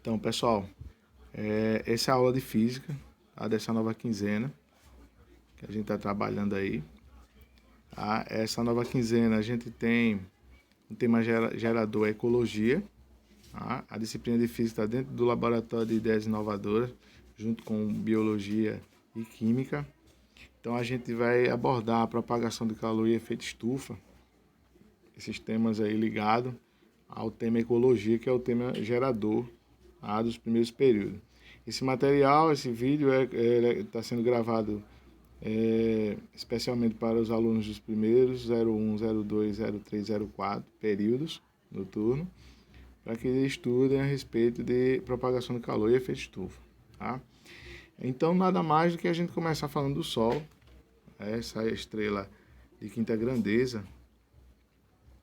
Então, pessoal, essa é a aula de física, tá? Dessa nova quinzena que a gente está trabalhando aí. Tá? Essa nova quinzena a gente tem um tema gerador, ecologia. Tá? A disciplina de física está dentro do laboratório de ideias inovadoras, junto com biologia e química. Então a gente vai abordar a propagação de calor e efeito estufa, esses temas aí ligados ao tema ecologia, que é o tema gerador dos primeiros períodos. Esse material, esse vídeo está sendo gravado especialmente para os alunos dos primeiros 01, 02, 03, 04 períodos noturno, para que eles estudem a respeito de propagação de calor e efeito estufa. Tá? Então, nada mais do que a gente começar falando do Sol, essa estrela de quinta grandeza,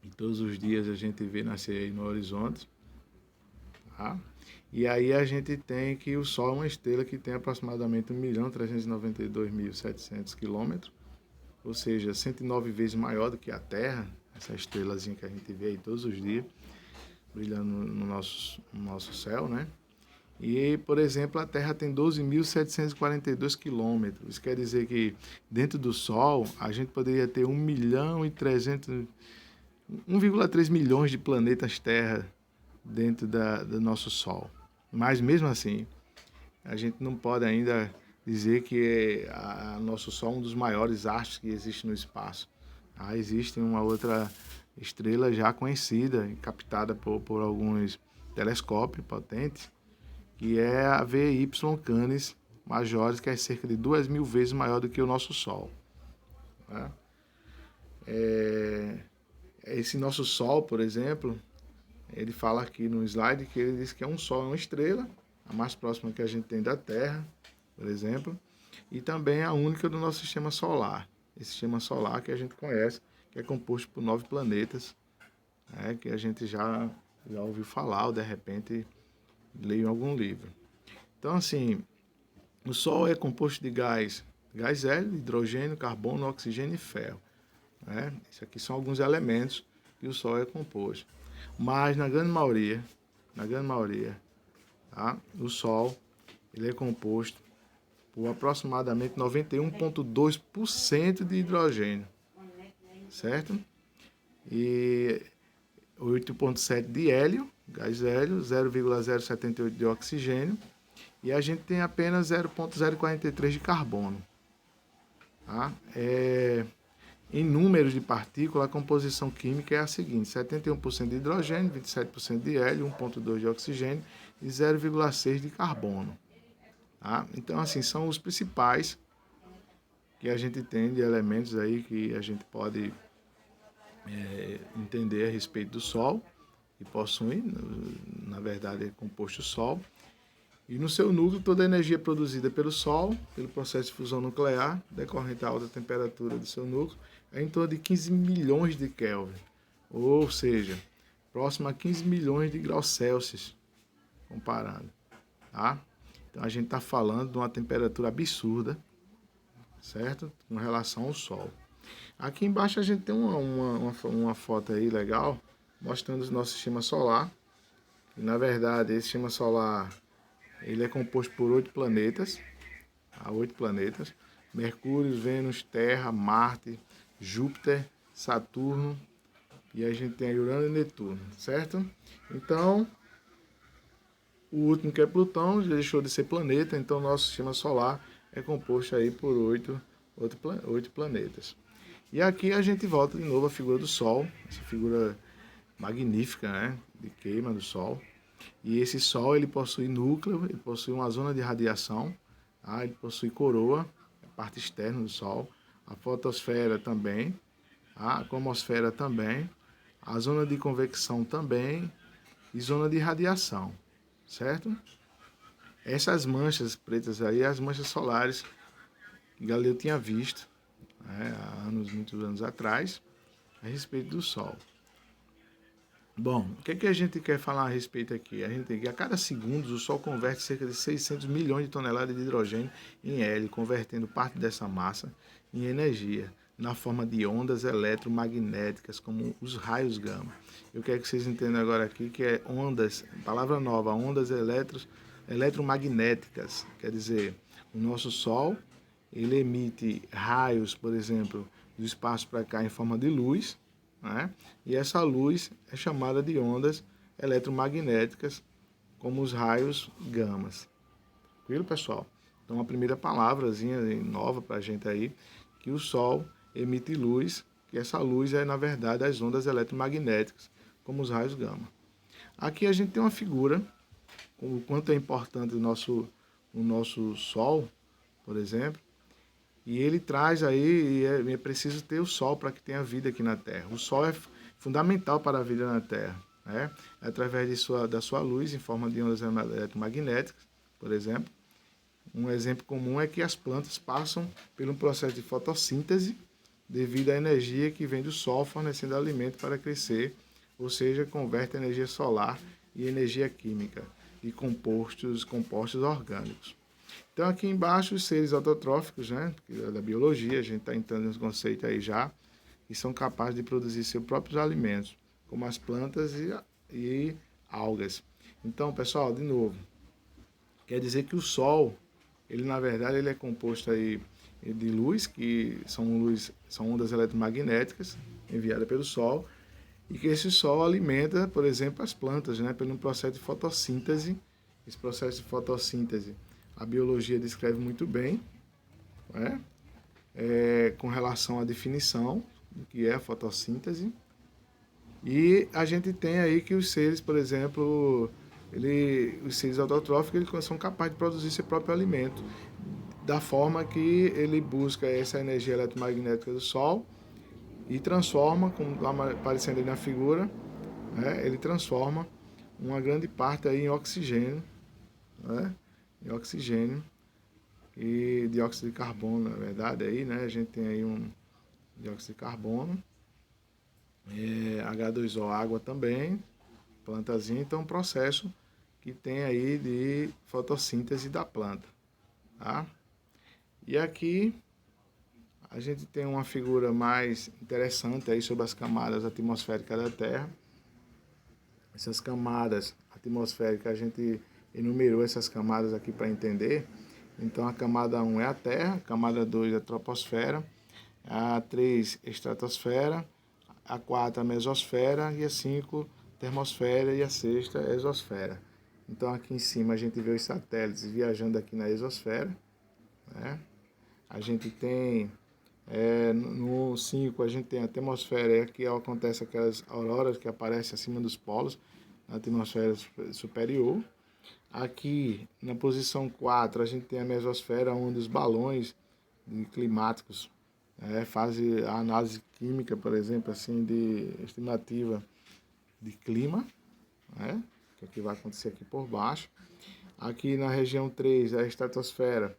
e todos os dias a gente vê nascer aí no horizonte. Tá? E aí a gente tem que o Sol é uma estrela que tem aproximadamente 1.392.700 quilômetros, ou seja, 109 vezes maior do que a Terra, essa estrelazinha que a gente vê aí todos os dias, brilhando no nosso céu, né? E, por exemplo, a Terra tem 12.742 quilômetros. Isso quer dizer que dentro do Sol a gente poderia ter 1,3 milhões de planetas Terra dentro do nosso Sol. Mas mesmo assim, a gente não pode ainda dizer que nosso Sol é um dos maiores astros que existe no espaço. Existe uma outra estrela já conhecida, captada por alguns telescópios potentes, que é a VY Canis Majoris, que é cerca de 2.000 vezes maior do que o nosso Sol. Tá? Esse nosso Sol, por exemplo, ele fala aqui no slide que ele diz que é um Sol, é uma estrela, a mais próxima que a gente tem da Terra, por exemplo, e também a única do nosso sistema solar. Esse sistema solar que a gente conhece, que é composto por 9 planetas, que a gente já ouviu falar ou de repente leu em algum livro. Então, assim, o Sol é composto de gás hélio, hidrogênio, carbono, oxigênio e ferro. Isso aqui são alguns elementos que o Sol é composto. Mas na grande maioria, tá? O Sol ele é composto por aproximadamente 91,2% de hidrogênio, certo? E 8,7% de hélio, gás hélio, 0,078% de oxigênio, e a gente tem apenas 0,043% de carbono. Tá? Em números de partículas, a composição química é a seguinte: 71% de hidrogênio, 27% de hélio, 1,2% de oxigênio e 0,6% de carbono. Tá? Então, assim, são os principais que a gente tem de elementos aí que a gente pode entender a respeito do Sol, que possui, na verdade, é composto o Sol. E no seu núcleo, toda a energia produzida pelo Sol, pelo processo de fusão nuclear, decorrente da alta temperatura do seu núcleo, é em torno de 15 milhões de Kelvin, ou seja, próximo a 15 milhões de graus Celsius, comparando. Tá? Então a gente está falando de uma temperatura absurda, certo? Com relação ao Sol. Aqui embaixo a gente tem uma foto aí legal, mostrando o nosso sistema solar. E, na verdade, esse sistema solar ele é composto por 8 planetas, 8 planetas: Mercúrio, Vênus, Terra, Marte, Júpiter, Saturno, e a gente tem Urano e Netuno, certo? Então, o último, que é Plutão, já deixou de ser planeta, então nosso sistema solar é composto aí por 8 planetas. E aqui a gente volta de novo à figura do Sol, essa figura magnífica, né, de queima do Sol. E esse Sol ele possui núcleo, ele possui uma zona de radiação, ele possui coroa, a parte externa do Sol, a fotosfera também, a cromosfera também, a zona de convecção também e zona de radiação, certo? Essas manchas pretas aí, as manchas solares que Galileu tinha visto há muitos anos atrás, a respeito do Sol. Bom, o que a gente quer falar a respeito aqui? A gente tem que a cada segundo o Sol converte cerca de 600 milhões de toneladas de hidrogênio em hélio, convertendo parte dessa massa em energia. na forma de ondas eletromagnéticas, como os raios gama. Eu quero que vocês entendam agora aqui que é ondas, palavra nova, ondas eletromagnéticas. Quer dizer, o nosso Sol, ele emite raios, por exemplo, do espaço para cá em forma de luz, né? E essa luz é chamada de ondas eletromagnéticas, como os raios gamas. Tranquilo, pessoal? Então, a primeira palavrazinha nova para a gente aí, que o Sol emite luz, que essa luz é, na verdade, as ondas eletromagnéticas, como os raios gama. Aqui a gente tem uma figura, o quanto é importante o nosso Sol, por exemplo, e ele traz aí, é preciso ter o Sol para que tenha vida aqui na Terra. O Sol é fundamental para a vida na Terra, né? Através da sua luz, em forma de ondas eletromagnéticas, por exemplo. Um exemplo comum é que as plantas passam por um processo de fotossíntese devido à energia que vem do Sol fornecendo alimento para crescer, ou seja, converte a energia solar em energia química e compostos orgânicos. Então aqui embaixo os seres autotróficos, né, da biologia, a gente está entrando nesse conceito aí já, e são capazes de produzir seus próprios alimentos, como as plantas e algas. Então, pessoal, de novo, quer dizer que o Sol, ele na verdade ele é composto aí de luz, que são ondas eletromagnéticas enviadas pelo Sol, e que esse Sol alimenta, por exemplo, as plantas, né, pelo processo de fotossíntese. Esse processo de fotossíntese a biologia descreve muito bem, né, com relação à definição do que é a fotossíntese. E a gente tem aí que os seres, por exemplo, os seres autotróficos, eles são capazes de produzir seu próprio alimento, da forma que ele busca essa energia eletromagnética do Sol e transforma, como está aparecendo aí na figura, né, ele transforma uma grande parte aí em oxigênio, né, em oxigênio e dióxido de carbono, na verdade, aí, né, a gente tem aí um dióxido de carbono, H2O, água também, plantazinha, então é um processo que tem aí de fotossíntese da planta, tá? E aqui a gente tem uma figura mais interessante aí sobre as camadas atmosféricas da Terra. Essas camadas atmosféricas, a gente enumerou essas camadas aqui para entender. Então a camada 1 é a Terra, a camada 2 é a troposfera, a 3 estratosfera, a 4 a mesosfera e a 5 termosfera e a sexta exosfera. Então aqui em cima a gente vê os satélites viajando aqui na exosfera, né? A gente tem no 5 a gente tem a atmosfera, que acontece aquelas auroras que aparecem acima dos polos, na atmosfera superior. Aqui na posição 4 a gente tem a mesosfera, onde os balões climáticos fazem a análise química, por exemplo, assim, de estimativa de clima, né? Que é o que vai acontecer aqui por baixo. Aqui na região 3, a estratosfera,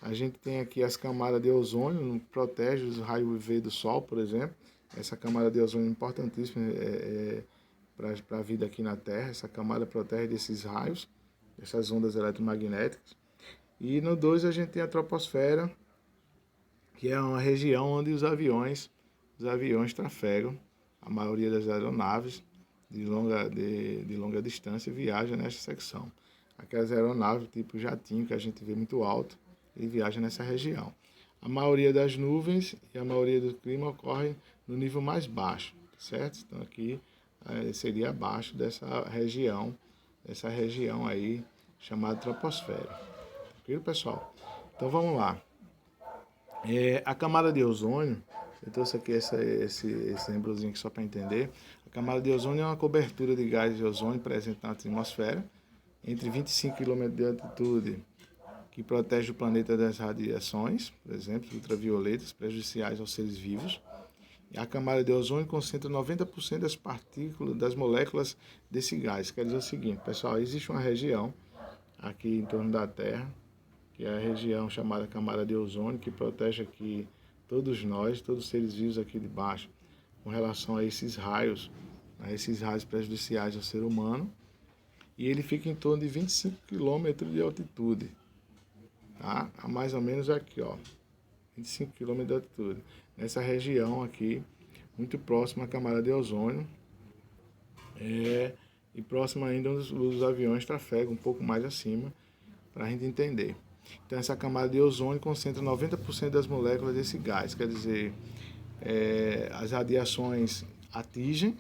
a gente tem aqui as camadas de ozônio, que protege os raios UV do Sol, por exemplo. Essa camada de ozônio é importantíssima para a vida aqui na Terra. Essa camada protege desses raios, dessas ondas eletromagnéticas. E no 2 a gente tem a troposfera, que é uma região onde os aviões trafegam. A maioria das aeronaves de longa distância viaja nessa secção. Aquelas aeronaves tipo jatinho que a gente vê muito alto, ele viaja nessa região. A maioria das nuvens e a maioria do clima ocorre no nível mais baixo, certo? Então aqui seria abaixo dessa região aí chamada troposfera. Tranquilo, pessoal? Então vamos lá. A camada de ozônio, eu trouxe aqui esse exemplozinho aqui só para entender. A camada de ozônio é uma cobertura de gás de ozônio presente na atmosfera, entre 25 km de altitude, que protege o planeta das radiações, por exemplo, ultravioletas, prejudiciais aos seres vivos. E a camada de ozônio concentra 90% das partículas, das moléculas desse gás. Quer dizer o seguinte, pessoal, existe uma região aqui em torno da Terra, que é a região chamada camada de ozônio, que protege aqui todos nós, todos os seres vivos aqui de baixo, com relação a esses raios prejudiciais ao ser humano. E ele fica em torno de 25 km de altitude. Tá? Mais ou menos aqui, ó. 25 km de altitude. Nessa região aqui, muito próxima à camada de ozônio, e próximo ainda os aviões trafegam um pouco mais acima, para a gente entender. Então essa camada de ozônio concentra 90% das moléculas desse gás, quer dizer, as radiações atingem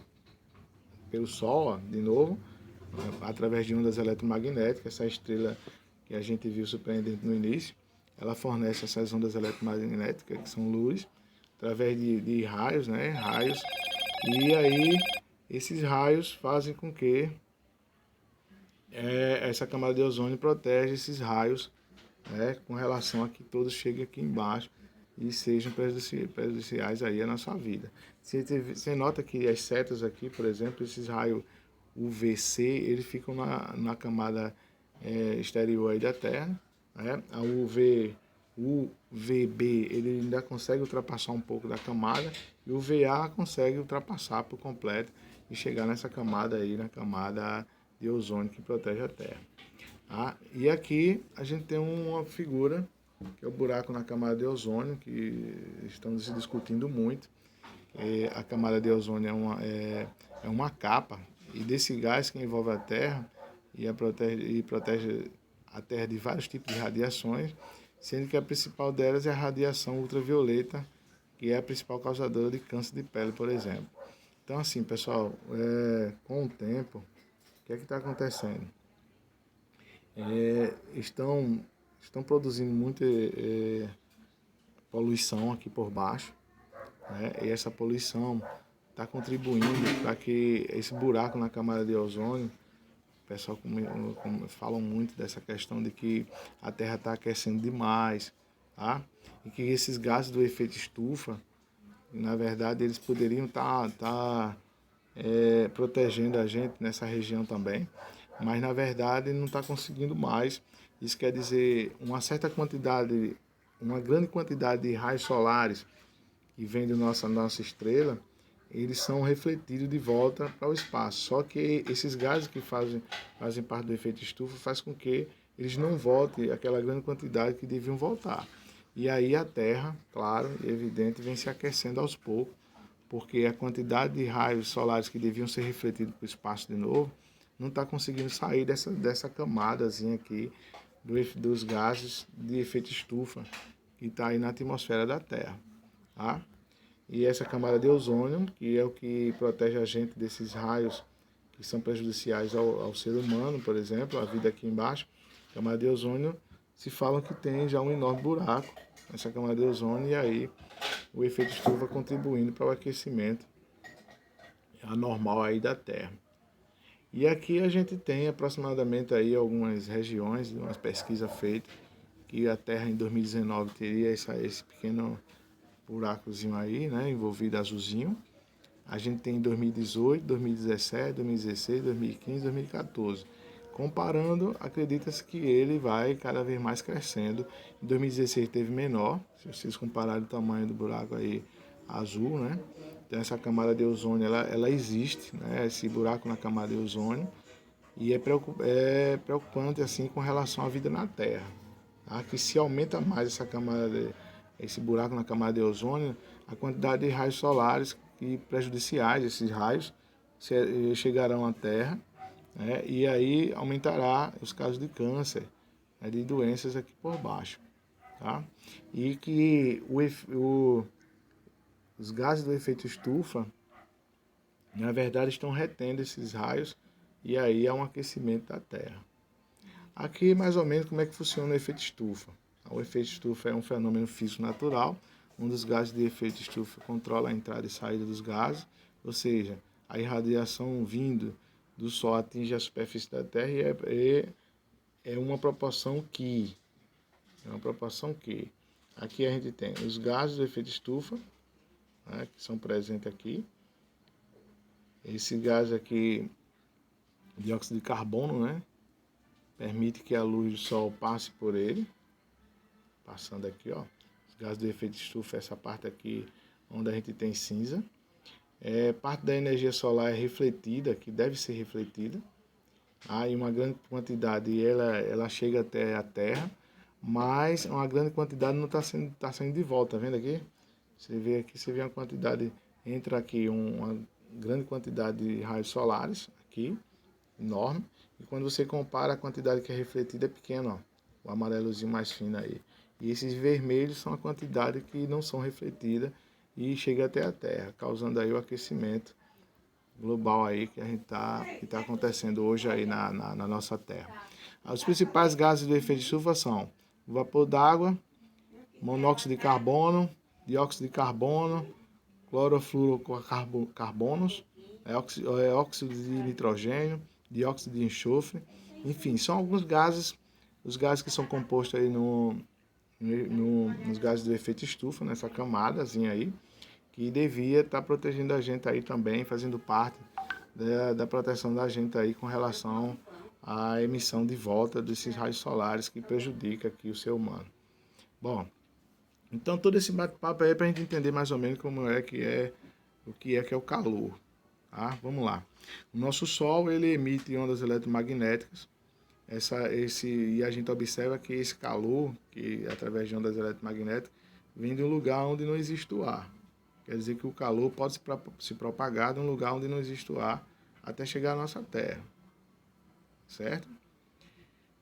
pelo Sol, ó, de novo, através de ondas eletromagnéticas, essa estrela que a gente viu surpreendente no início, ela fornece essas ondas eletromagnéticas, que são luz, através de raios, né? Raios. E aí, esses raios fazem com que essa camada de ozônio protege esses raios, né? Com relação a que todos cheguem aqui embaixo e sejam prejudiciais aí à nossa vida. Você nota que as setas aqui, por exemplo, esses raios UVC, eles ficam na camada exterior aí da Terra, né? A UVB, ele ainda consegue ultrapassar um pouco da camada, e o VA consegue ultrapassar por completo e chegar nessa camada aí, na camada de ozônio que protege a Terra. Tá? E aqui a gente tem uma figura, que é o buraco na camada de ozônio, que estamos se discutindo muito. A camada de ozônio é uma capa, e desse gás que envolve a Terra protege a Terra de vários tipos de radiações, sendo que a principal delas é a radiação ultravioleta, que é a principal causadora de câncer de pele, por exemplo. Então, assim, pessoal, com o tempo, o que é que está acontecendo? Estão produzindo muita poluição aqui por baixo, né? E essa poluição está contribuindo para que esse buraco na camada de ozônio, o pessoal falam muito dessa questão de que a Terra está aquecendo demais, tá? E que esses gases do efeito estufa, na verdade, eles poderiam estar protegendo a gente nessa região também, mas na verdade não está conseguindo mais. Isso quer dizer uma grande quantidade de raios solares que vem da nossa estrela, eles são refletidos de volta para o espaço. Só que esses gases que fazem parte do efeito estufa faz com que eles não voltem aquela grande quantidade que deviam voltar. E aí a Terra, claro e evidente, vem se aquecendo aos poucos, porque a quantidade de raios solares que deviam ser refletidos para o espaço de novo não está conseguindo sair dessa camadazinha aqui dos gases de efeito estufa que está aí na atmosfera da Terra. Tá? E essa camada de ozônio, que é o que protege a gente desses raios que são prejudiciais ao ser humano, por exemplo, a vida aqui embaixo, camada de ozônio, se fala que tem já um enorme buraco nessa camada de ozônio, e aí o efeito estufa contribuindo para o aquecimento anormal aí da Terra. E aqui a gente tem aproximadamente aí algumas regiões, umas pesquisas feitas, que a Terra em 2019 teria esse pequeno buracozinho aí, né, envolvido azulzinho. A gente tem em 2018, 2017, 2016, 2015, 2014. Comparando, acredita-se que ele vai cada vez mais crescendo. Em 2016 teve menor, se vocês compararem o tamanho do buraco aí azul, né? Então essa camada de ozônio, ela existe, né? Esse buraco na camada de ozônio. E é preocupante assim com relação à vida na Terra. Tá? Que se aumenta mais esse buraco na camada de ozônio, a quantidade de raios solares e prejudiciais, esses raios, chegarão à Terra, né? E aí aumentará os casos de câncer, né? De doenças aqui por baixo. Tá? E que os gases do efeito estufa, na verdade, estão retendo esses raios, e aí há um aquecimento da Terra. Aqui, mais ou menos, como é que funciona o efeito estufa. O efeito estufa é um fenômeno físico natural, onde os gases de efeito estufa controlam a entrada e saída dos gases, ou seja, a irradiação vindo do Sol atinge a superfície da Terra e é uma proporção que. Aqui a gente tem os gases do efeito estufa, né, que são presentes aqui. Esse gás aqui, dióxido de carbono, né, permite que a luz do Sol passe por ele. Passando aqui, ó, os gases do efeito estufa, essa parte aqui onde a gente tem cinza. Parte da energia solar é refletida, que deve ser refletida. Aí uma grande quantidade ela chega até a Terra, mas uma grande quantidade não tá saindo de volta, tá vendo aqui? Você vê aqui, você vê uma quantidade, entra aqui uma grande quantidade de raios solares, aqui, enorme, e quando você compara a quantidade que é refletida é pequena, ó, o amarelozinho mais fino aí. E esses vermelhos são a quantidade que não são refletidas e chega até a Terra, causando aí o aquecimento global aí que tá acontecendo hoje aí na nossa Terra. Os principais gases do efeito de estufa são vapor d'água, monóxido de carbono, dióxido de carbono, clorofluorocarbonos, óxido de nitrogênio, dióxido de enxofre, enfim, são alguns gases, os gases que são compostos aí nos gases do efeito estufa, nessa camadazinha aí, que devia estar protegendo a gente aí também, fazendo parte da proteção da gente aí com relação à emissão de volta desses raios solares que prejudica aqui o ser humano. Bom, então todo esse bate-papo aí é para a gente entender mais ou menos como o que é o calor. Tá? Vamos lá. O nosso Sol ele emite ondas eletromagnéticas. E a gente observa que esse calor, que através de ondas eletromagnéticas, vem de um lugar onde não existe o ar. Quer dizer que o calor pode se propagar de um lugar onde não existe o ar até chegar à nossa Terra. Certo?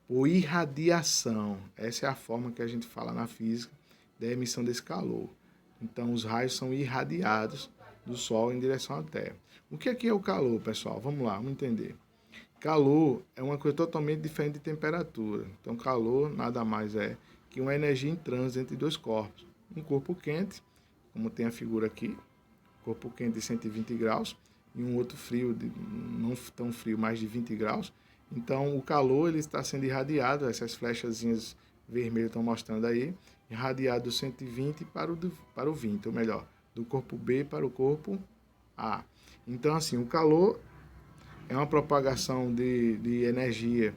Por irradiação. Essa é a forma que a gente fala na física da emissão desse calor. Então, os raios são irradiados do Sol em direção à Terra. O que é o calor, pessoal? Vamos lá, vamos entender. Calor é uma coisa totalmente diferente de temperatura. Então, calor nada mais é que uma energia em trânsito entre dois corpos. Um corpo quente, como tem a figura aqui, corpo quente de 120 graus, e um outro frio, não tão frio, mais de 20 graus. Então, o calor ele está sendo irradiado, essas flechazinhas vermelhas estão mostrando aí, irradiado do 120 para o 20, ou melhor, do corpo B para o corpo A. Então, assim, o calor é uma propagação de energia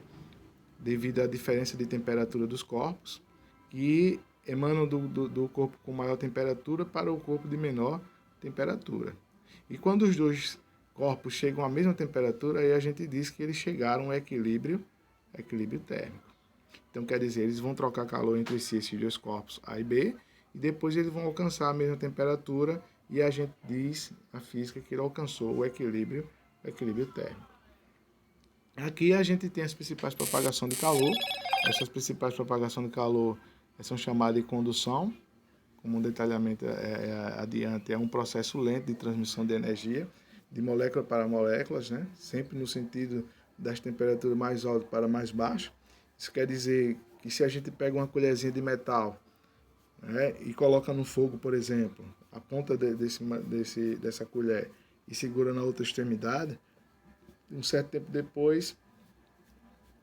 devido à diferença de temperatura dos corpos, que emanam do corpo com maior temperatura para o corpo de menor temperatura. E quando os dois corpos chegam à mesma temperatura, aí a gente diz que eles chegaram ao equilíbrio térmico. Então, quer dizer, eles vão trocar calor entre si, esses dois corpos A e B, e depois eles vão alcançar a mesma temperatura, e a gente diz, a física, que ele alcançou o equilíbrio térmico. Aqui a gente tem as principais propagações de calor. Essas principais propagações de calor são chamadas de condução, como um detalhamento adiante, é um processo lento de transmissão de energia, de molécula para moléculas, né? Sempre no sentido das temperaturas mais altas para mais baixas. Isso quer dizer que se a gente pega uma colherzinha de metal, né, e coloca no fogo, por exemplo, a ponta dessa colher e segura na outra extremidade, um certo tempo depois,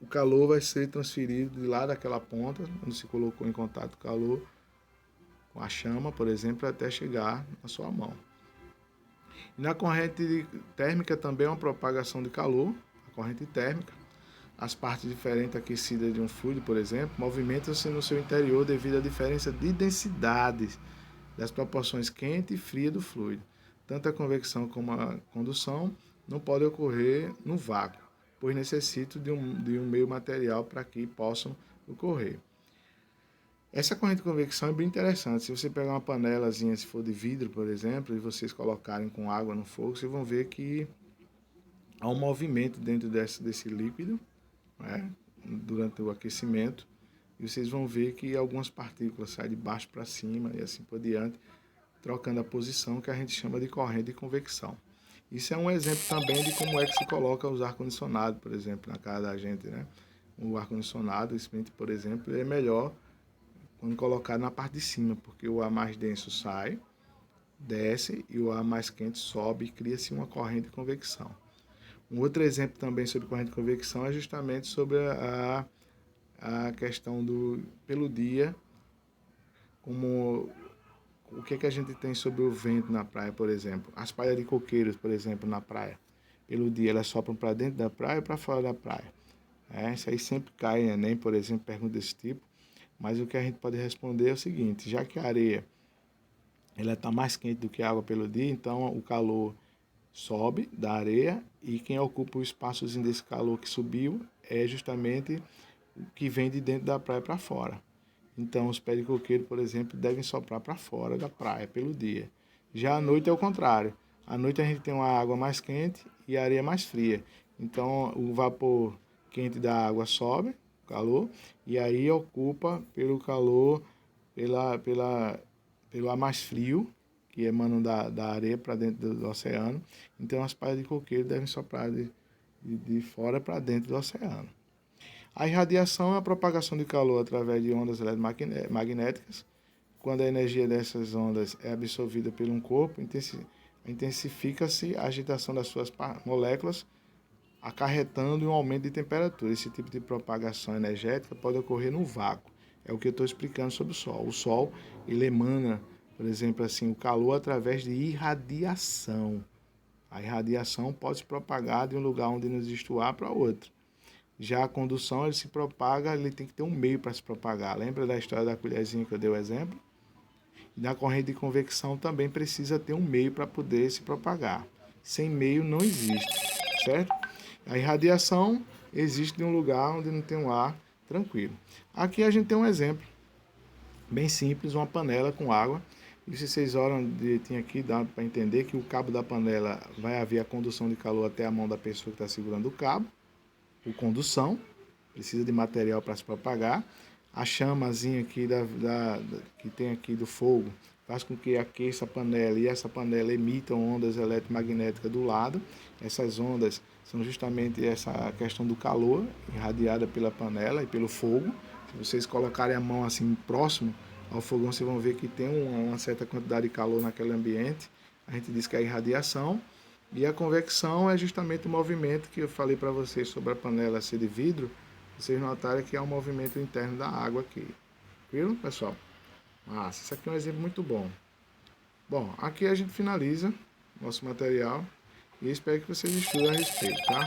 o calor vai ser transferido de lá daquela ponta, onde se colocou em contato o calor, com a chama, por exemplo, até chegar na sua mão. E na corrente térmica também é uma propagação de calor, a corrente térmica. As partes diferentes aquecidas de um fluido, por exemplo, movimentam-se no seu interior devido à diferença de densidades das proporções quente e fria do fluido. Tanto a convecção como a condução não podem ocorrer no vácuo, pois necessitam de um meio material para que possam ocorrer. Essa corrente de convecção é bem interessante. Se você pegar uma panelazinha, se for de vidro, por exemplo, e vocês colocarem com água no fogo, vocês vão ver que há um movimento dentro desse líquido, né, durante o aquecimento, e vocês vão ver que algumas partículas saem de baixo para cima e assim por diante, trocando a posição que a gente chama de corrente de convecção. Isso é um exemplo também de como é que se coloca os ar-condicionados, por exemplo, na casa da gente, né? O ar-condicionado, por exemplo, é melhor quando colocado na parte de cima, porque o ar mais denso sai, desce, e o ar mais quente sobe e cria-se uma corrente de convecção. Um outro exemplo também sobre corrente de convecção é justamente sobre a questão pelo dia, como o que a gente tem sobre o vento na praia, por exemplo. As palhas de coqueiros, por exemplo, na praia. Pelo dia elas sopram para dentro da praia ou para fora da praia. Isso aí sempre cai em Enem, por exemplo, pergunta desse tipo. Mas o que a gente pode responder é o seguinte: já que a areia ela está mais quente do que a água pelo dia, então o calor sobe da areia e quem ocupa o espaçozinho desse calor que subiu é justamente o que vem de dentro da praia para fora. Então, os pés de coqueiro, por exemplo, devem soprar para fora da praia pelo dia. Já à noite é o contrário. À noite a gente tem uma água mais quente e a areia mais fria. Então, o vapor quente da água sobe, calor, e aí ocupa pelo calor, pelo ar mais frio, que emana da areia para dentro do oceano. Então, as palhas de coqueiro devem soprar de fora para dentro do oceano. A irradiação é a propagação de calor através de ondas eletromagnéticas. Quando a energia dessas ondas é absorvida por um corpo, intensifica-se a agitação das suas moléculas, acarretando um aumento de temperatura. Esse tipo de propagação energética pode ocorrer no vácuo. É o que eu estou explicando sobre o Sol. O Sol, ele emana, por exemplo, assim, o calor através de irradiação. A irradiação pode se propagar de um lugar onde não existe o ar para outro. Já a condução, ele se propaga, ele tem que ter um meio para se propagar. Lembra da história da colherzinha que eu dei o exemplo? E na corrente de convecção também precisa ter um meio para poder se propagar. Sem meio não existe, certo? A irradiação existe em um lugar onde não tem um ar tranquilo. Aqui a gente tem um exemplo bem simples, uma panela com água. E se vocês olham direitinho aqui, dá para entender que o cabo da panela vai haver a condução de calor até a mão da pessoa que está segurando o cabo. Por condução, precisa de material para se propagar. A chamazinha aqui que tem aqui do fogo faz com que aqueça a panela e essa panela emita ondas eletromagnéticas do lado. Essas ondas são justamente essa questão do calor irradiada pela panela e pelo fogo. Se vocês colocarem a mão assim próximo ao fogão, vocês vão ver que tem uma certa quantidade de calor naquele ambiente. A gente diz que é irradiação. E a convecção é justamente o movimento que eu falei para vocês sobre a panela ser de vidro. Vocês notaram que é um movimento interno da água aqui. Viram, pessoal? Massa, isso aqui é um exemplo muito bom. Bom, aqui a gente finaliza nosso material e espero que vocês estudem a respeito, tá?